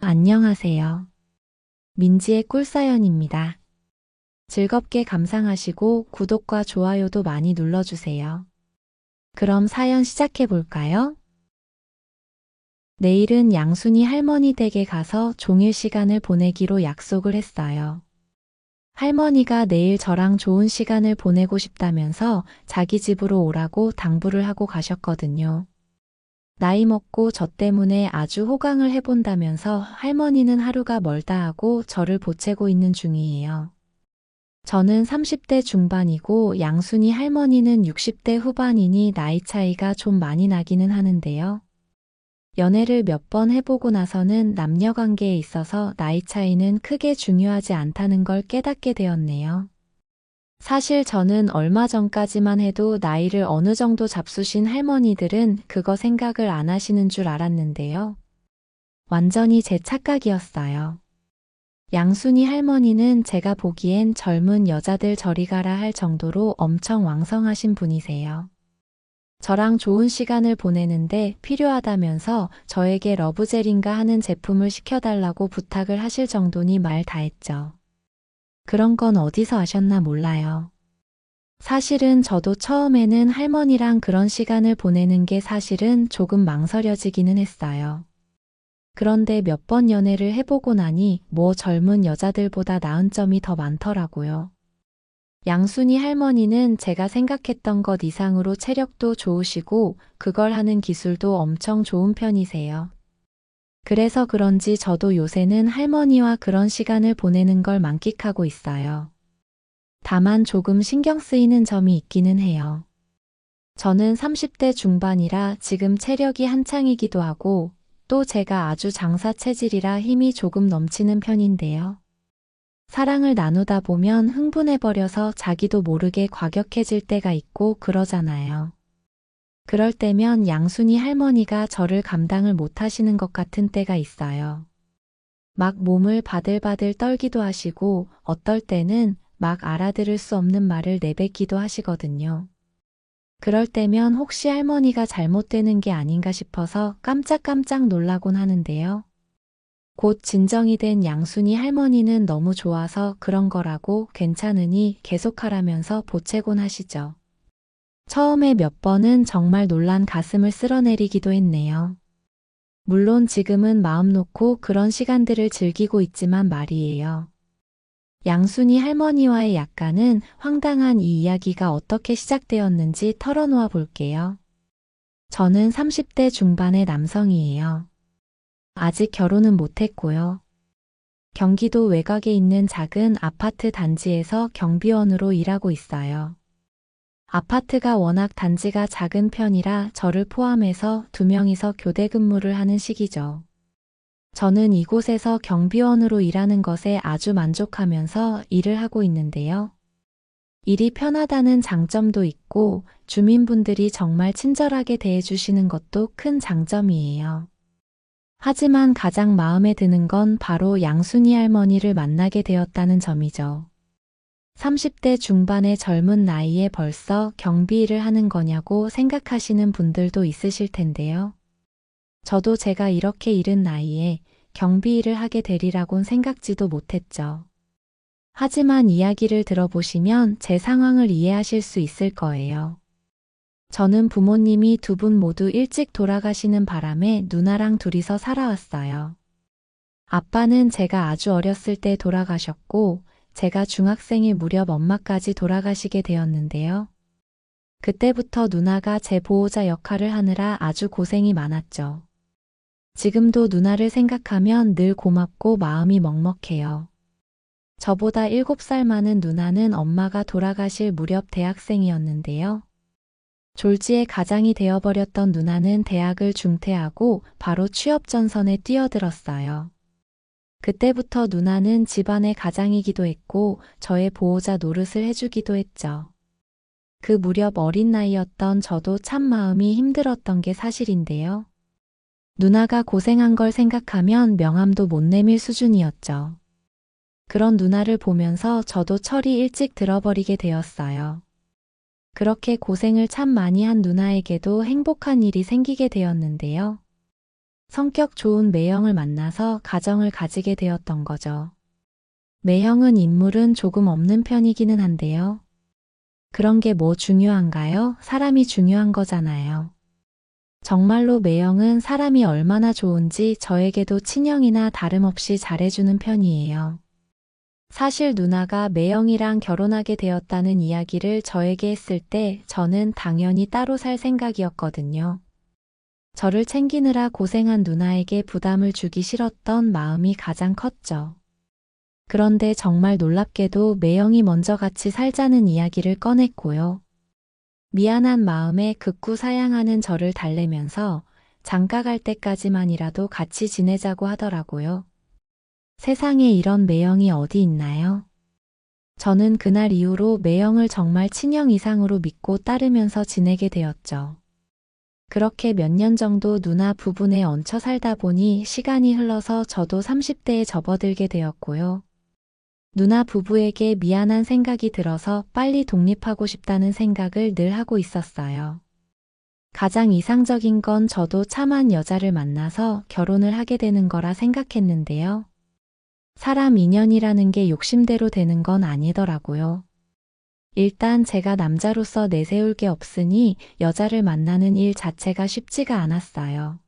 안녕하세요. 민지의 꿀사연입니다. 즐겁게 감상하시고 구독과 좋아요도 많이 눌러주세요. 그럼 사연 시작해 볼까요? 내일은 양순이 할머니 댁에 가서 종일 시간을 보내기로 약속을 했어요. 할머니가 내일 저랑 좋은 시간을 보내고 싶다면서 자기 집으로 오라고 당부를 하고 가셨거든요. 나이 먹고 저 때문에 아주 호강을 해본다면서 할머니는 하루가 멀다 하고 저를 보채고 있는 중이에요. 저는 30대 중반이고 양순이 할머니는 60대 후반이니 나이 차이가 좀 많이 나기는 하는데요. 연애를 몇 번 해보고 나서는 남녀 관계에 있어서 나이 차이는 크게 중요하지 않다는 걸 깨닫게 되었네요. 사실 저는 얼마 전까지만 해도 나이를 어느 정도 잡수신 할머니들은 그거 생각을 안 하시는 줄 알았는데요. 완전히 제 착각이었어요. 양순이 할머니는 제가 보기엔 젊은 여자들 저리 가라 할 정도로 엄청 왕성하신 분이세요. 저랑 좋은 시간을 보내는데 필요하다면서 저에게 러브젤인가 하는 제품을 시켜달라고 부탁을 하실 정도니 말 다 했죠. 그런 건 어디서 아셨나 몰라요. 사실은 저도 처음에는 할머니랑 그런 시간을 보내는 게 사실은 조금 망설여지기는 했어요. 그런데 몇 번 연애를 해보고 나니 뭐 젊은 여자들보다 나은 점이 더 많더라고요. 양순이 할머니는 제가 생각했던 것 이상으로 체력도 좋으시고 그걸 하는 기술도 엄청 좋은 편이세요. 그래서 그런지 저도 요새는 할머니와 그런 시간을 보내는 걸 만끽하고 있어요. 다만 조금 신경 쓰이는 점이 있기는 해요. 저는 30대 중반이라 지금 체력이 한창이기도 하고 또 제가 아주 장사 체질이라 힘이 조금 넘치는 편인데요. 사랑을 나누다 보면 흥분해버려서 자기도 모르게 과격해질 때가 있고 그러잖아요. 그럴 때면 양순이 할머니가 저를 감당을 못하시는 것 같은 때가 있어요. 막 몸을 바들바들 떨기도 하시고 어떨 때는 막 알아들을 수 없는 말을 내뱉기도 하시거든요. 그럴 때면 혹시 할머니가 잘못되는 게 아닌가 싶어서 깜짝깜짝 놀라곤 하는데요. 곧 진정이 된 양순이 할머니는 너무 좋아서 그런 거라고 괜찮으니 계속하라면서 보채곤 하시죠. 처음에 몇 번은 정말 놀란 가슴을 쓸어내리기도 했네요. 물론 지금은 마음 놓고 그런 시간들을 즐기고 있지만 말이에요. 양순이 할머니와의 약간은 황당한 이 이야기가 어떻게 시작되었는지 털어놓아 볼게요. 저는 30대 중반의 남성이에요. 아직 결혼은 못했고요. 경기도 외곽에 있는 작은 아파트 단지에서 경비원으로 일하고 있어요. 아파트가 워낙 단지가 작은 편이라 저를 포함해서 2명이서 교대 근무를 하는 시기죠. 저는 이곳에서 경비원으로 일하는 것에 아주 만족하면서 일을 하고 있는데요. 일이 편하다는 장점도 있고 주민분들이 정말 친절하게 대해주시는 것도 큰 장점이에요. 하지만 가장 마음에 드는 건 바로 양순이 할머니를 만나게 되었다는 점이죠. 30대 중반의 젊은 나이에 벌써 경비 일을 하는 거냐고 생각하시는 분들도 있으실 텐데요. 저도 제가 이렇게 이른 나이에 경비 일을 하게 되리라곤 생각지도 못했죠. 하지만 이야기를 들어보시면 제 상황을 이해하실 수 있을 거예요. 저는 부모님이 2분 모두 일찍 돌아가시는 바람에 누나랑 둘이서 살아왔어요. 아빠는 제가 아주 어렸을 때 돌아가셨고 제가 중학생일 무렵 엄마까지 돌아가시게 되었는데요. 그때부터 누나가 제 보호자 역할을 하느라 아주 고생이 많았죠. 지금도 누나를 생각하면 늘 고맙고 마음이 먹먹해요. 저보다 7살 많은 누나는 엄마가 돌아가실 무렵 대학생이었는데요. 졸지에 가장이 되어버렸던 누나는 대학을 중퇴하고 바로 취업 전선에 뛰어들었어요. 그때부터 누나는 집안의 가장이기도 했고 저의 보호자 노릇을 해주기도 했죠. 그 무렵 어린 나이였던 저도 참 마음이 힘들었던 게 사실인데요. 누나가 고생한 걸 생각하면 명함도 못 내밀 수준이었죠. 그런 누나를 보면서 저도 철이 일찍 들어버리게 되었어요. 그렇게 고생을 참 많이 한 누나에게도 행복한 일이 생기게 되었는데요. 성격 좋은 매형을 만나서 가정을 가지게 되었던 거죠. 매형은 인물은 조금 없는 편이기는 한데요. 그런 게 뭐 중요한가요? 사람이 중요한 거잖아요. 정말로 매형은 사람이 얼마나 좋은지 저에게도 친형이나 다름없이 잘해주는 편이에요. 사실 누나가 매형이랑 결혼하게 되었다는 이야기를 저에게 했을 때 저는 당연히 따로 살 생각이었거든요. 저를 챙기느라 고생한 누나에게 부담을 주기 싫었던 마음이 가장 컸죠. 그런데 정말 놀랍게도 매형이 먼저 같이 살자는 이야기를 꺼냈고요. 미안한 마음에 극구 사양하는 저를 달래면서 장가 갈 때까지만이라도 같이 지내자고 하더라고요. 세상에 이런 매형이 어디 있나요? 저는 그날 이후로 매형을 정말 친형 이상으로 믿고 따르면서 지내게 되었죠. 그렇게 몇 년 정도 누나 부분에 얹혀 살다 보니 시간이 흘러서 저도 30대에 접어들게 되었고요. 누나 부부에게 미안한 생각이 들어서 빨리 독립하고 싶다는 생각을 늘 하고 있었어요. 가장 이상적인 건 저도 참한 여자를 만나서 결혼을 하게 되는 거라 생각했는데요. 사람 인연이라는 게 욕심대로 되는 건 아니더라고요. 일단 제가 남자로서 내세울 게 없으니 여자를 만나는 일 자체가 쉽지가 않았어요.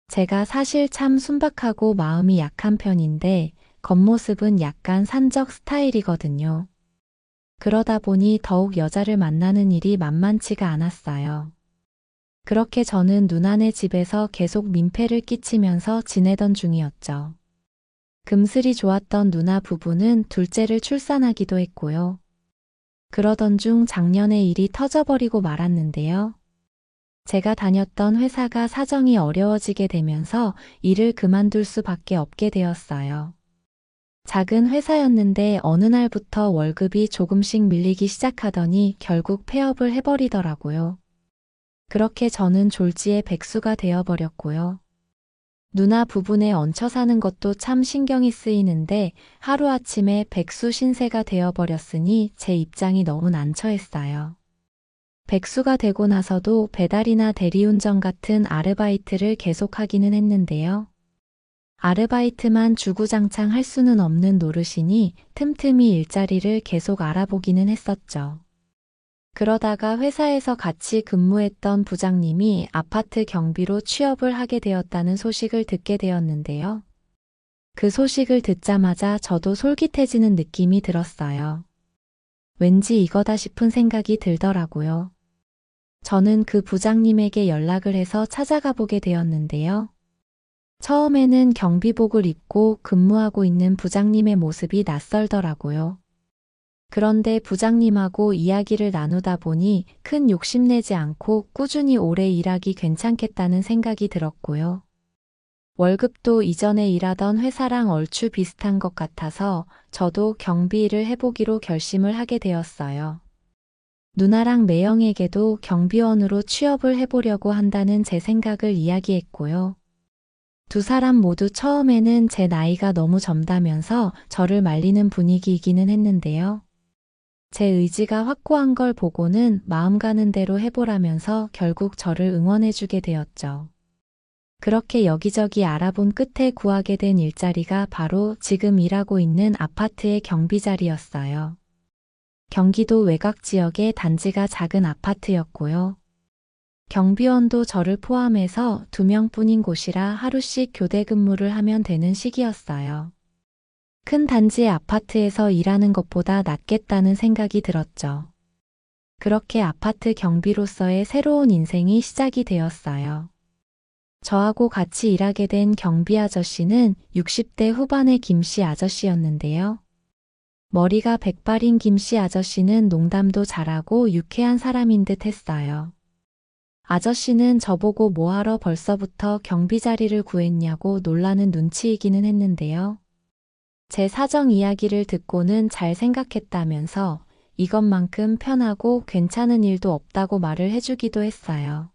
제가 사실 참 순박하고 마음이 약한 편인데 겉모습은 약간 산적 스타일이거든요. 그러다 보니 더욱 여자를 만나는 일이 만만치가 않았어요. 그렇게 저는 누나네 집에서 계속 민폐를 끼치면서 지내던 중이었죠. 금슬이 좋았던 누나 부부는 둘째를 출산하기도 했고요. 그러던 중 작년에 일이 터져버리고 말았는데요. 제가 다녔던 회사가 사정이 어려워지게 되면서 일을 그만둘 수밖에 없게 되었어요. 작은 회사였는데 어느 날부터 월급이 조금씩 밀리기 시작하더니 결국 폐업을 해버리더라고요. 그렇게 저는 졸지에 백수가 되어버렸고요. 누나 부분에 얹혀 사는 것도 참 신경이 쓰이는데 하루아침에 백수 신세가 되어버렸으니 제 입장이 너무 난처했어요. 백수가 되고 나서도 배달이나 대리운전 같은 아르바이트를 계속하기는 했는데요. 아르바이트만 주구장창 할 수는 없는 노릇이니 틈틈이 일자리를 계속 알아보기는 했었죠. 그러다가 회사에서 같이 근무했던 부장님이 아파트 경비로 취업을 하게 되었다는 소식을 듣게 되었는데요. 그 소식을 듣자마자 저도 솔깃해지는 느낌이 들었어요. 왠지 이거다 싶은 생각이 들더라고요. 저는 그 부장님에게 연락을 해서 찾아가 보게 되었는데요. 처음에는 경비복을 입고 근무하고 있는 부장님의 모습이 낯설더라고요. 그런데 부장님하고 이야기를 나누다 보니 큰 욕심내지 않고 꾸준히 오래 일하기 괜찮겠다는 생각이 들었고요. 월급도 이전에 일하던 회사랑 얼추 비슷한 것 같아서 저도 경비 일을 해보기로 결심을 하게 되었어요. 누나랑 매형에게도 경비원으로 취업을 해보려고 한다는 제 생각을 이야기했고요. 두 사람 모두 처음에는 제 나이가 너무 젊다면서 저를 말리는 분위기이기는 했는데요. 제 의지가 확고한 걸 보고는 마음 가는 대로 해보라면서 결국 저를 응원해주게 되었죠. 그렇게 여기저기 알아본 끝에 구하게 된 일자리가 바로 지금 일하고 있는 아파트의 경비 자리였어요. 경기도 외곽 지역의 단지가 작은 아파트였고요. 경비원도 저를 포함해서 2명뿐인 곳이라 하루씩 교대 근무를 하면 되는 시기였어요. 큰 단지의 아파트에서 일하는 것보다 낫겠다는 생각이 들었죠. 그렇게 아파트 경비로서의 새로운 인생이 시작이 되었어요. 저하고 같이 일하게 된 경비 아저씨는 60대 후반의 김씨 아저씨였는데요. 머리가 백발인 김씨 아저씨는 농담도 잘하고 유쾌한 사람인 듯 했어요. 아저씨는 저보고 뭐하러 벌써부터 경비 자리를 구했냐고 놀라는 눈치이기는 했는데요. 제 사정 이야기를 듣고는 잘 생각했다면서 이것만큼 편하고 괜찮은 일도 없다고 말을 해주기도 했어요.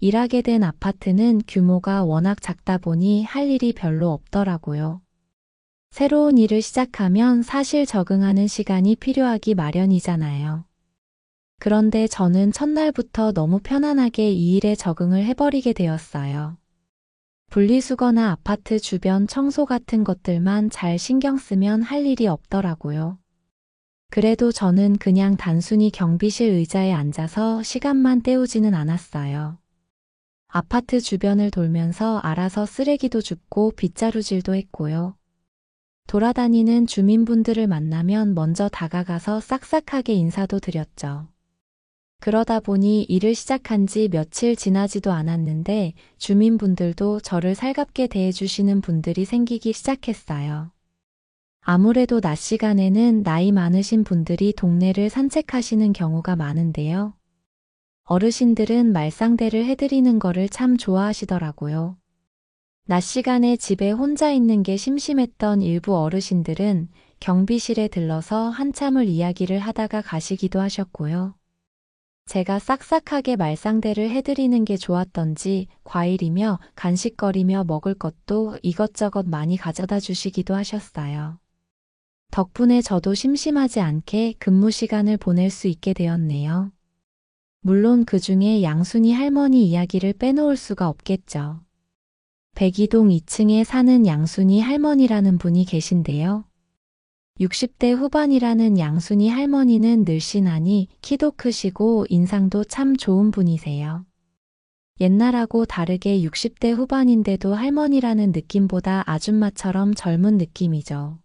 일하게 된 아파트는 규모가 워낙 작다 보니 할 일이 별로 없더라고요. 새로운 일을 시작하면 사실 적응하는 시간이 필요하기 마련이잖아요. 그런데 저는 첫날부터 너무 편안하게 이 일에 적응을 해버리게 되었어요. 분리수거나 아파트 주변 청소 같은 것들만 잘 신경 쓰면 할 일이 없더라고요. 그래도 저는 그냥 단순히 경비실 의자에 앉아서 시간만 때우지는 않았어요. 아파트 주변을 돌면서 알아서 쓰레기도 줍고 빗자루질도 했고요. 돌아다니는 주민분들을 만나면 먼저 다가가서 싹싹하게 인사도 드렸죠. 그러다 보니 일을 시작한 지 며칠 지나지도 않았는데 주민분들도 저를 살갑게 대해주시는 분들이 생기기 시작했어요. 아무래도 낮 시간에는 나이 많으신 분들이 동네를 산책하시는 경우가 많은데요. 어르신들은 말상대를 해드리는 거를 참 좋아하시더라고요. 낮 시간에 집에 혼자 있는 게 심심했던 일부 어르신들은 경비실에 들러서 한참을 이야기를 하다가 가시기도 하셨고요. 제가 싹싹하게 말상대를 해드리는 게 좋았던지 과일이며 간식거리며 먹을 것도 이것저것 많이 가져다 주시기도 하셨어요. 덕분에 저도 심심하지 않게 근무 시간을 보낼 수 있게 되었네요. 물론 그 중에 양순이 할머니 이야기를 빼놓을 수가 없겠죠. 백이동 2층에 사는 양순이 할머니라는 분이 계신데요. 60대 후반이라는 양순이 할머니는 늘씬하니 키도 크시고 인상도 참 좋은 분이세요. 옛날하고 다르게 60대 후반인데도 할머니라는 느낌보다 아줌마처럼 젊은 느낌이죠.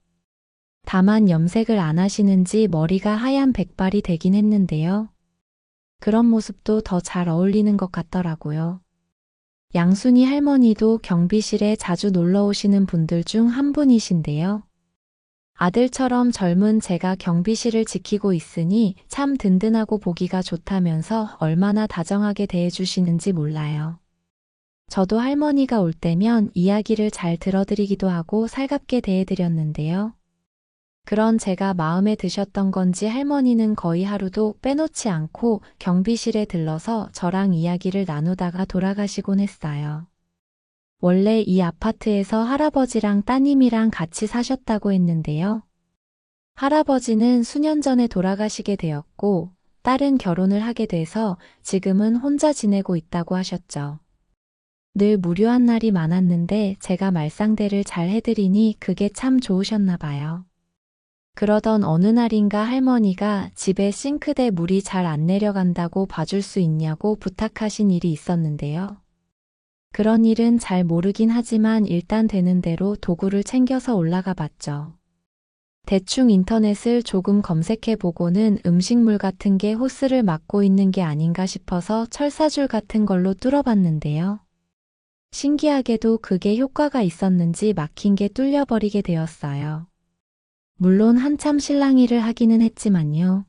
다만 염색을 안 하시는지 머리가 하얀 백발이 되긴 했는데요. 그런 모습도 더 잘 어울리는 것 같더라고요. 양순이 할머니도 경비실에 자주 놀러 오시는 분들 중 한 분이신데요. 아들처럼 젊은 제가 경비실을 지키고 있으니 참 든든하고 보기가 좋다면서 얼마나 다정하게 대해주시는지 몰라요. 저도 할머니가 올 때면 이야기를 잘 들어드리기도 하고 살갑게 대해드렸는데요. 그런 제가 마음에 드셨던 건지 할머니는 거의 하루도 빼놓지 않고 경비실에 들러서 저랑 이야기를 나누다가 돌아가시곤 했어요. 원래 이 아파트에서 할아버지랑 따님이랑 같이 사셨다고 했는데요. 할아버지는 수년 전에 돌아가시게 되었고 딸은 결혼을 하게 돼서 지금은 혼자 지내고 있다고 하셨죠. 늘 무료한 날이 많았는데 제가 말상대를 잘 해드리니 그게 참 좋으셨나 봐요. 그러던 어느 날인가 할머니가 집에 싱크대 물이 잘 안 내려간다고 봐줄 수 있냐고 부탁하신 일이 있었는데요. 그런 일은 잘 모르긴 하지만 일단 되는 대로 도구를 챙겨서 올라가 봤죠. 대충 인터넷을 조금 검색해 보고는 음식물 같은 게 호스를 막고 있는 게 아닌가 싶어서 철사줄 같은 걸로 뚫어봤는데요. 신기하게도 그게 효과가 있었는지 막힌 게 뚫려버리게 되었어요. 물론 한참 실랑이를 하기는 했지만요.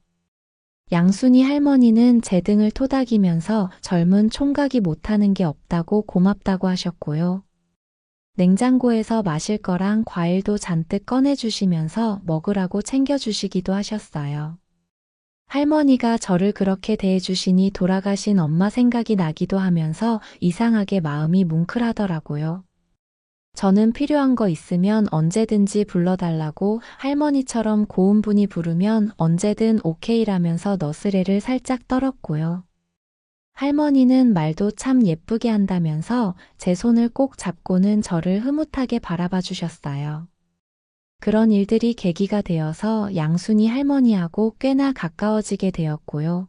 양순이 할머니는 제 등을 토닥이면서 젊은 총각이 못하는 게 없다고 고맙다고 하셨고요. 냉장고에서 마실 거랑 과일도 잔뜩 꺼내주시면서 먹으라고 챙겨주시기도 하셨어요. 할머니가 저를 그렇게 대해주시니 돌아가신 엄마 생각이 나기도 하면서 이상하게 마음이 뭉클하더라고요. 저는 필요한 거 있으면 언제든지 불러달라고 할머니처럼 고운 분이 부르면 언제든 오케이라면서 너스레를 살짝 떨었고요. 할머니는 말도 참 예쁘게 한다면서 제 손을 꼭 잡고는 저를 흐뭇하게 바라봐 주셨어요. 그런 일들이 계기가 되어서 양순이 할머니하고 꽤나 가까워지게 되었고요.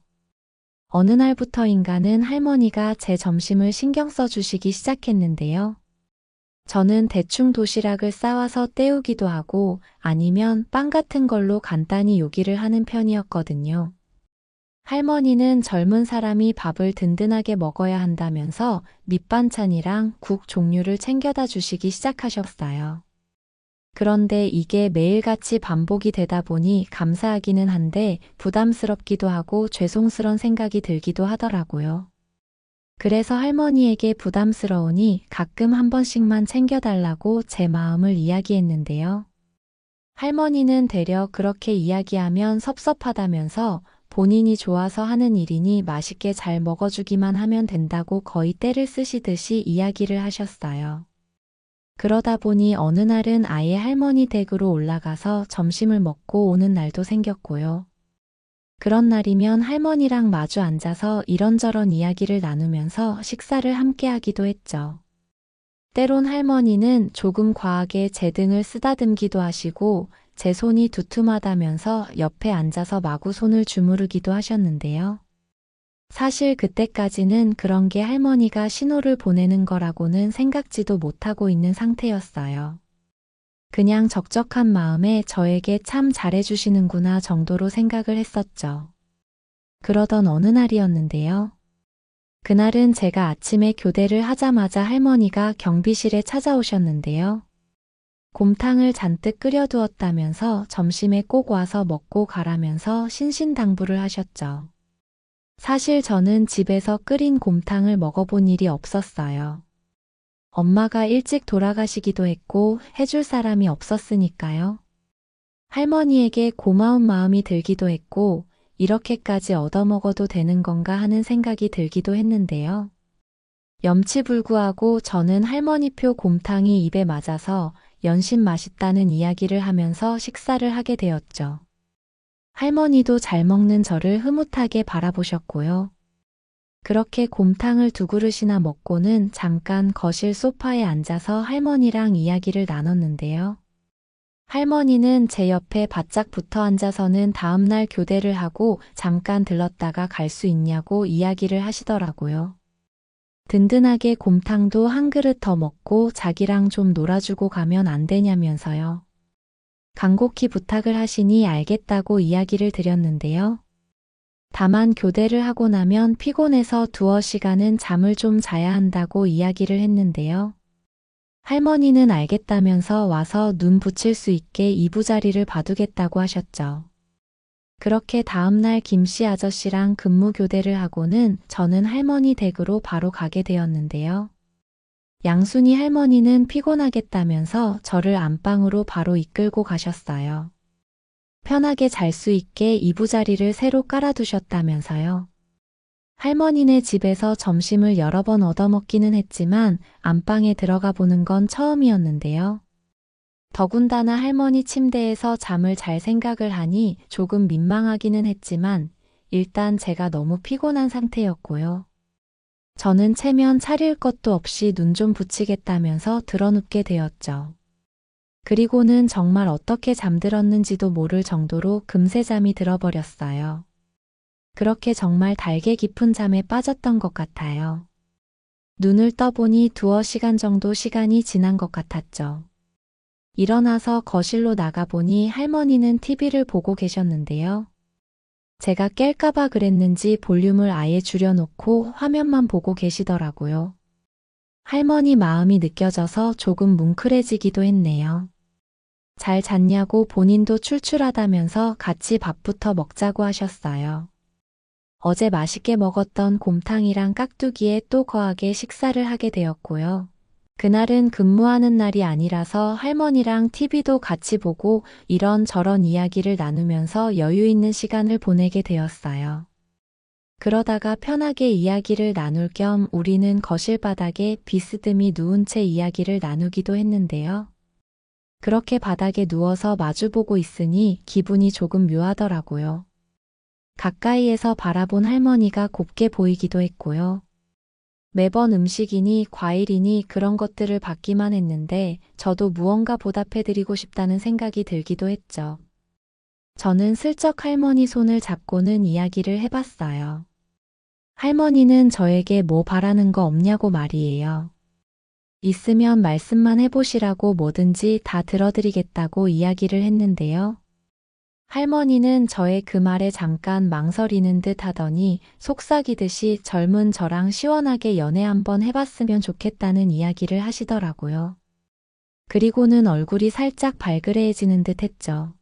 어느 날부터인가는 할머니가 제 점심을 신경 써 주시기 시작했는데요. 저는 대충 도시락을 싸와서 때우기도 하고 아니면 빵 같은 걸로 간단히 요기를 하는 편이었거든요. 할머니는 젊은 사람이 밥을 든든하게 먹어야 한다면서 밑반찬이랑 국 종류를 챙겨다 주시기 시작하셨어요. 그런데 이게 매일같이 반복이 되다 보니 감사하기는 한데 부담스럽기도 하고 죄송스런 생각이 들기도 하더라고요. 그래서 할머니에게 부담스러우니 가끔 한 번씩만 챙겨달라고 제 마음을 이야기했는데요. 할머니는 되려 그렇게 이야기하면 섭섭하다면서 본인이 좋아서 하는 일이니 맛있게 잘 먹어주기만 하면 된다고 거의 떼를 쓰시듯이 이야기를 하셨어요. 그러다 보니 어느 날은 아예 할머니 댁으로 올라가서 점심을 먹고 오는 날도 생겼고요. 그런 날이면 할머니랑 마주 앉아서 이런저런 이야기를 나누면서 식사를 함께 하기도 했죠. 때론 할머니는 조금 과하게 제 등을 쓰다듬기도 하시고 제 손이 두툼하다면서 옆에 앉아서 마구 손을 주무르기도 하셨는데요. 사실 그때까지는 그런 게 할머니가 신호를 보내는 거라고는 생각지도 못하고 있는 상태였어요. 그냥 적적한 마음에 저에게 참 잘해주시는구나 정도로 생각을 했었죠. 그러던 어느 날이었는데요. 그날은 제가 아침에 교대를 하자마자 할머니가 경비실에 찾아오셨는데요. 곰탕을 잔뜩 끓여두었다면서 점심에 꼭 와서 먹고 가라면서 신신당부를 하셨죠. 사실 저는 집에서 끓인 곰탕을 먹어본 일이 없었어요. 엄마가 일찍 돌아가시기도 했고 해줄 사람이 없었으니까요. 할머니에게 고마운 마음이 들기도 했고 이렇게까지 얻어먹어도 되는 건가 하는 생각이 들기도 했는데요. 염치불구하고 저는 할머니표 곰탕이 입에 맞아서 연신 맛있다는 이야기를 하면서 식사를 하게 되었죠. 할머니도 잘 먹는 저를 흐뭇하게 바라보셨고요. 그렇게 곰탕을 2그릇이나 먹고는 잠깐 거실 소파에 앉아서 할머니랑 이야기를 나눴는데요. 할머니는 제 옆에 바짝 붙어 앉아서는 다음날 교대를 하고 잠깐 들렀다가 갈 수 있냐고 이야기를 하시더라고요. 든든하게 곰탕도 한 그릇 더 먹고 자기랑 좀 놀아주고 가면 안 되냐면서요. 간곡히 부탁을 하시니 알겠다고 이야기를 드렸는데요. 다만 교대를 하고 나면 피곤해서 두어 시간은 잠을 좀 자야 한다고 이야기를 했는데요. 할머니는 알겠다면서 와서 눈 붙일 수 있게 이부자리를 봐두겠다고 하셨죠. 그렇게 다음날 김씨 아저씨랑 근무 교대를 하고는 저는 할머니 댁으로 바로 가게 되었는데요. 양순이 할머니는 피곤하겠다면서 저를 안방으로 바로 이끌고 가셨어요. 편하게 잘 수 있게 이부자리를 새로 깔아두셨다면서요. 할머니네 집에서 점심을 여러 번 얻어먹기는 했지만 안방에 들어가 보는 건 처음이었는데요. 더군다나 할머니 침대에서 잠을 잘 생각을 하니 조금 민망하기는 했지만 일단 제가 너무 피곤한 상태였고요. 저는 체면 차릴 것도 없이 눈 좀 붙이겠다면서 드러눕게 되었죠. 그리고는 정말 어떻게 잠들었는지도 모를 정도로 금세 잠이 들어버렸어요. 그렇게 정말 달게 깊은 잠에 빠졌던 것 같아요. 눈을 떠보니 2시간 정도 시간이 지난 것 같았죠. 일어나서 거실로 나가보니 할머니는 TV를 보고 계셨는데요. 제가 깰까봐 그랬는지 볼륨을 아예 줄여놓고 화면만 보고 계시더라고요. 할머니 마음이 느껴져서 조금 뭉클해지기도 했네요. 잘 잤냐고 본인도 출출하다면서 같이 밥부터 먹자고 하셨어요. 어제 맛있게 먹었던 곰탕이랑 깍두기에 또 거하게 식사를 하게 되었고요. 그날은 근무하는 날이 아니라서 할머니랑 TV도 같이 보고 이런저런 이야기를 나누면서 여유 있는 시간을 보내게 되었어요. 그러다가 편하게 이야기를 나눌 겸 우리는 거실 바닥에 비스듬히 누운 채 이야기를 나누기도 했는데요. 그렇게 바닥에 누워서 마주보고 있으니 기분이 조금 묘하더라고요. 가까이에서 바라본 할머니가 곱게 보이기도 했고요. 매번 음식이니 과일이니 그런 것들을 받기만 했는데 저도 무언가 보답해드리고 싶다는 생각이 들기도 했죠. 저는 슬쩍 할머니 손을 잡고는 이야기를 해봤어요. 할머니는 저에게 뭐 바라는 거 없냐고 말이에요. 있으면 말씀만 해보시라고 뭐든지 다 들어드리겠다고 이야기를 했는데요. 할머니는 저의 그 말에 잠깐 망설이는 듯 하더니 속삭이듯이 젊은 저랑 시원하게 연애 한번 해봤으면 좋겠다는 이야기를 하시더라고요. 그리고는 얼굴이 살짝 발그레해지는 듯 했죠.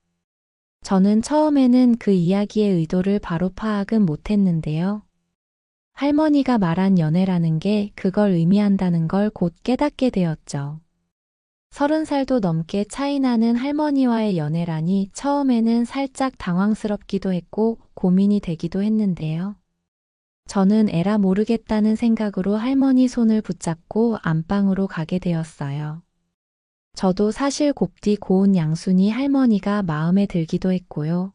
저는 처음에는 그 이야기의 의도를 바로 파악은 못했는데요. 할머니가 말한 연애라는 게 그걸 의미한다는 걸 곧 깨닫게 되었죠. 30살도 넘게 차이나는 할머니와의 연애라니 처음에는 살짝 당황스럽기도 했고 고민이 되기도 했는데요. 저는 에라 모르겠다는 생각으로 할머니 손을 붙잡고 안방으로 가게 되었어요. 저도 사실 곱디 고운 양순이 할머니가 마음에 들기도 했고요.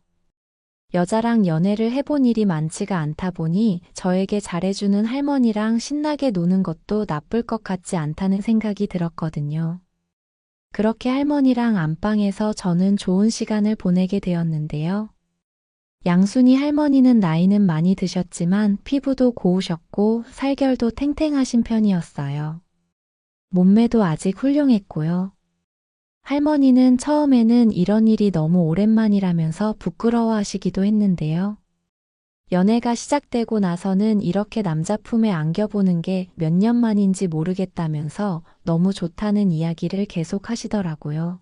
여자랑 연애를 해본 일이 많지가 않다 보니 저에게 잘해주는 할머니랑 신나게 노는 것도 나쁠 것 같지 않다는 생각이 들었거든요. 그렇게 할머니랑 안방에서 저는 좋은 시간을 보내게 되었는데요. 양순이 할머니는 나이는 많이 드셨지만 피부도 고우셨고 살결도 탱탱하신 편이었어요. 몸매도 아직 훌륭했고요. 할머니는 처음에는 이런 일이 너무 오랜만이라면서 부끄러워하시기도 했는데요. 연애가 시작되고 나서는 이렇게 남자 품에 안겨보는 게 몇 년 만인지 모르겠다면서 너무 좋다는 이야기를 계속 하시더라고요.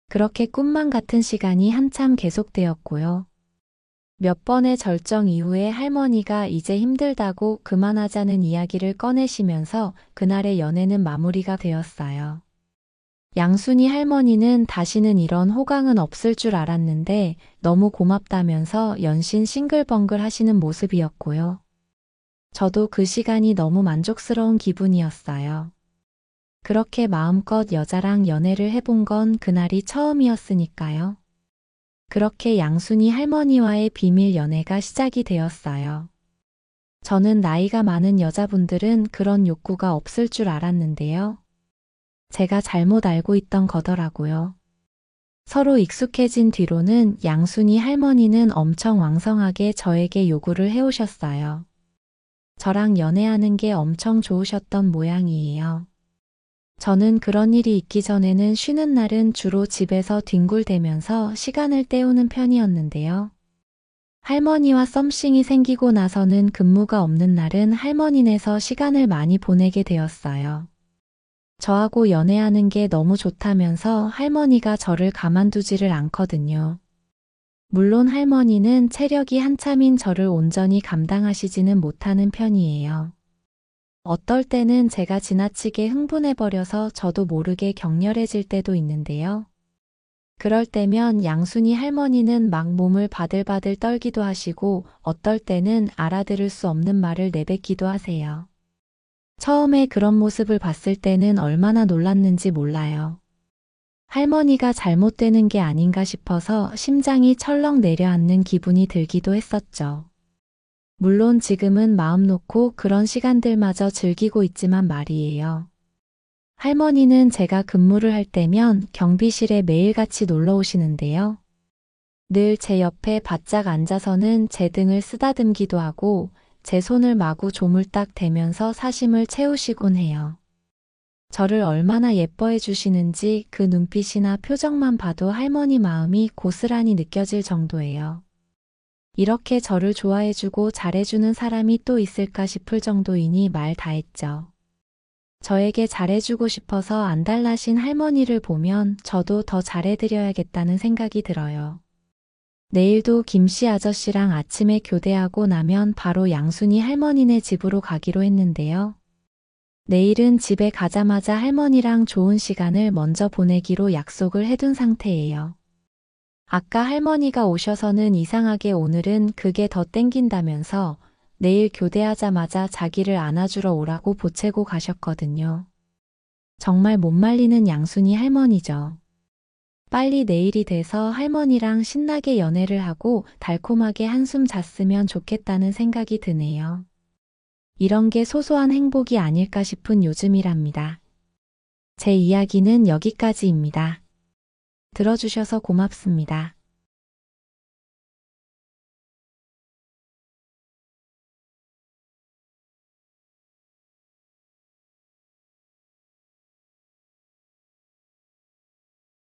그렇게 꿈만 같은 시간이 한참 계속되었고요. 몇 번의 절정 이후에 할머니가 이제 힘들다고 그만하자는 이야기를 꺼내시면서 그날의 연애는 마무리가 되었어요. 양순이 할머니는 다시는 이런 호강은 없을 줄 알았는데 너무 고맙다면서 연신 싱글벙글 하시는 모습이었고요. 저도 그 시간이 너무 만족스러운 기분이었어요. 그렇게 마음껏 여자랑 연애를 해본 건 그날이 처음이었으니까요. 그렇게 양순이 할머니와의 비밀 연애가 시작이 되었어요. 저는 나이가 많은 여자분들은 그런 욕구가 없을 줄 알았는데요. 제가 잘못 알고 있던 거더라고요. 서로 익숙해진 뒤로는 양순이 할머니는 엄청 왕성하게 저에게 요구를 해오셨어요. 저랑 연애하는 게 엄청 좋으셨던 모양이에요. 저는 그런 일이 있기 전에는 쉬는 날은 주로 집에서 뒹굴대면서 시간을 때우는 편이었는데요. 할머니와 썸씽이 생기고 나서는 근무가 없는 날은 할머니네서 시간을 많이 보내게 되었어요. 저하고 연애하는 게 너무 좋다면서 할머니가 저를 가만두지를 않거든요. 물론 할머니는 체력이 한참인 저를 온전히 감당하시지는 못하는 편이에요. 어떨 때는 제가 지나치게 흥분해버려서 저도 모르게 격렬해질 때도 있는데요. 그럴 때면 양순이 할머니는 막 몸을 바들바들 떨기도 하시고 어떨 때는 알아들을 수 없는 말을 내뱉기도 하세요. 처음에 그런 모습을 봤을 때는 얼마나 놀랐는지 몰라요. 할머니가 잘못되는 게 아닌가 싶어서 심장이 철렁 내려앉는 기분이 들기도 했었죠. 물론 지금은 마음 놓고 그런 시간들마저 즐기고 있지만 말이에요. 할머니는 제가 근무를 할 때면 경비실에 매일같이 놀러 오시는데요. 늘 제 옆에 바짝 앉아서는 제 등을 쓰다듬기도 하고 제 손을 마구 조물딱 대면서 사심을 채우시곤 해요. 저를 얼마나 예뻐해 주시는지 그 눈빛이나 표정만 봐도 할머니 마음이 고스란히 느껴질 정도예요. 이렇게 저를 좋아해주고 잘해주는 사람이 또 있을까 싶을 정도이니 말 다했죠. 저에게 잘해주고 싶어서 안달나신 할머니를 보면 저도 더 잘해드려야겠다는 생각이 들어요. 내일도 김씨 아저씨랑 아침에 교대하고 나면 바로 양순이 할머니네 집으로 가기로 했는데요. 내일은 집에 가자마자 할머니랑 좋은 시간을 먼저 보내기로 약속을 해둔 상태예요. 아까 할머니가 오셔서는 이상하게 오늘은 그게 더 땡긴다면서 내일 교대하자마자 자기를 안아주러 오라고 보채고 가셨거든요. 정말 못 말리는 양순이 할머니죠. 빨리 내일이 돼서 할머니랑 신나게 연애를 하고 달콤하게 한숨 잤으면 좋겠다는 생각이 드네요. 이런 게 소소한 행복이 아닐까 싶은 요즘이랍니다. 제 이야기는 여기까지입니다. 들어주셔서 고맙습니다.